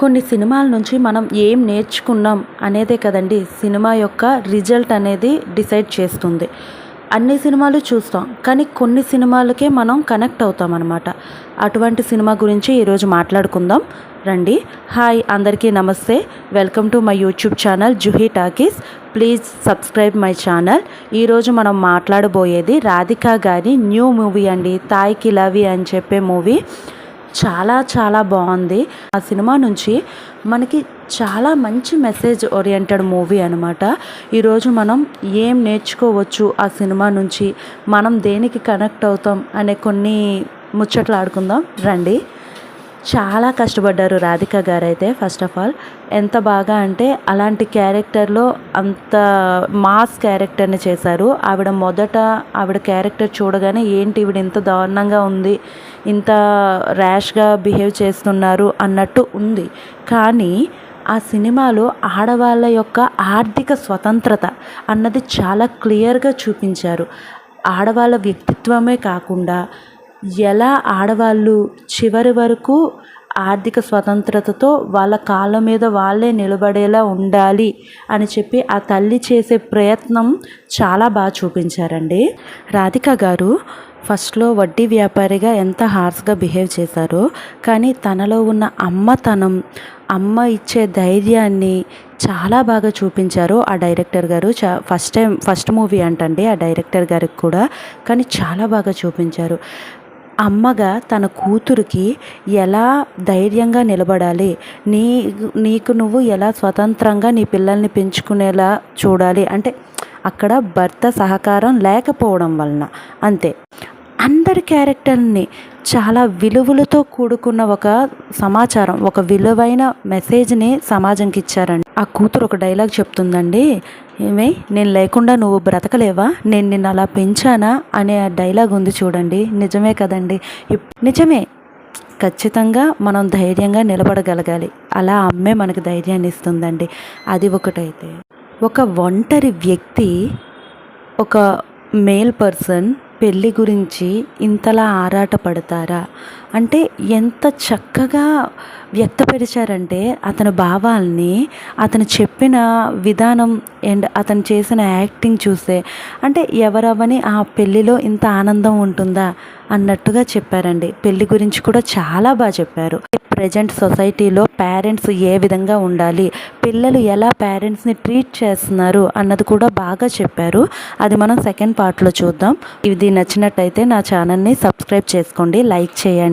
కొన్ని సినిమాల నుంచి మనం ఏం నేర్చుకున్నాం అనేదే కదండి సినిమా యొక్క రిజల్ట్ అనేది డిసైడ్ చేస్తుంది. అన్ని సినిమాలు చూస్తాం, కానీ కొన్ని సినిమాలకే మనం కనెక్ట్ అవుతాం అన్నమాట. అటువంటి సినిమా గురించి ఈరోజు మాట్లాడుకుందాం రండి. హాయ్ అందరికీ నమస్తే, welcome to my YouTube channel Juhi talkies. Please subscribe my channel. ఈరోజు మనం మాట్లాడబోయేది రాధికా గారి న్యూ మూవీ అండి, తాయ్ కిలావి అని చెప్పే మూవీ. చాలా చాలా బాగుంది. ఆ సినిమా నుంచి మనకి చాలా మంచి మెసేజ్ ఓరియంటెడ్ మూవీ అనమాట. ఈరోజు మనం ఏం నేర్చుకోవచ్చు ఆ సినిమా నుంచి, మనం దేనికి కనెక్ట్ అవుతాం అనే కొన్ని ముచ్చట్లు ఆడుకుందాం రండి. చాలా కష్టపడ్డారు రాధికా గారు అయితే. ఫస్ట్ ఆఫ్ ఆల్ ఎంత బాగా అంటే అలాంటి క్యారెక్టర్లో అంత మాస్ క్యారెక్టర్ని చేశారు. ఆవిడ క్యారెక్టర్ చూడగానే ఏంటి ఈవిడ ఇంత దారుణంగా ఉంది, ఇంత ర్యాష్గా బిహేవ్ చేస్తున్నారు అన్నట్టు ఉంది. కానీ ఆ సినిమాలో ఆడవాళ్ళ యొక్క ఆర్థిక స్వతంత్రత అన్నది చాలా క్లియర్గా చూపించారు. ఆడవాళ్ళ వ్యక్తిత్వమే కాకుండా ఎలా ఆడవాళ్ళు చివరి వరకు ఆర్థిక స్వతంత్రతతో వాళ్ళ కాళ్ళ మీద వాళ్ళే నిలబడేలా ఉండాలి అని చెప్పి ఆ తల్లి చేసే ప్రయత్నం చాలా బాగా చూపించారండి. రాధిక గారు ఫస్ట్లో వడ్డీ వ్యాపారిగా ఎంత హార్ష్గా బిహేవ్ చేశారో, కానీ తనలో ఉన్న అమ్మతనం, అమ్మ ఇచ్చే ధైర్యాన్ని చాలా బాగా చూపించారు ఆ డైరెక్టర్ గారు. ఫస్ట్ మూవీ అంటండి ఆ డైరెక్టర్ గారికి కూడా, కానీ చాలా బాగా చూపించారు. అమ్మగా తన కూతురికి ఎలా ధైర్యంగా నిలబడాలి, నీకు నువ్వు ఎలా స్వతంత్రంగా నీ పిల్లల్ని పెంచుకునేలా చూడాలి అంటే అక్కడ భర్త సహకారం లేకపోవడం వలన అంతే. అందరి క్యారెక్టర్ని చాలా విలువలతో కూడుకున్న ఒక సమాచారం, ఒక విలువైన మెసేజ్ని సమాజంకి ఇచ్చారండి. ఆ కూతురు ఒక డైలాగ్ చెప్తుందండి, నేను లేకుండా నువ్వు బ్రతకలేవా, నేను నిన్ను అలా పెంచానా అనే ఆ డైలాగ్ ఉంది చూడండి. నిజమే కదండి, నిజమే. ఖచ్చితంగా మనం ధైర్యంగా నిలబడగలగాలి. అలా అమ్మే మనకు ధైర్యాన్ని ఇస్తుందండి. అది ఒకటైతే, ఒక ఒంటరి వ్యక్తి, ఒక మేల్ పర్సన్ పెళ్ళి గురించి ఇంతలా ఆరాటపడతారా అంటే ఎంత చక్కగా వ్యక్తపరిచారంటే అతని భావాల్ని, అతను చెప్పిన విధానం అండ్ అతను చేసిన యాక్టింగ్ చూస్తే అంటే ఎవరవని ఆ పెళ్ళిలో ఇంత ఆనందం ఉంటుందా అన్నట్టుగా చెప్పారండి. పెళ్ళి గురించి కూడా చాలా బాగా చెప్పారు. ప్రజెంట్ సొసైటీలో పేరెంట్స్ ఏ విధంగా ఉండాలి, పిల్లలు ఎలా పేరెంట్స్ని ట్రీట్ చేస్తున్నారు అన్నది కూడా బాగా చెప్పారు. అది మనం సెకండ్ పార్ట్లో చూద్దాం. ఇది నచ్చినట్టయితే నా ఛానల్ని సబ్స్క్రైబ్ చేసుకోండి, లైక్ చేయండి.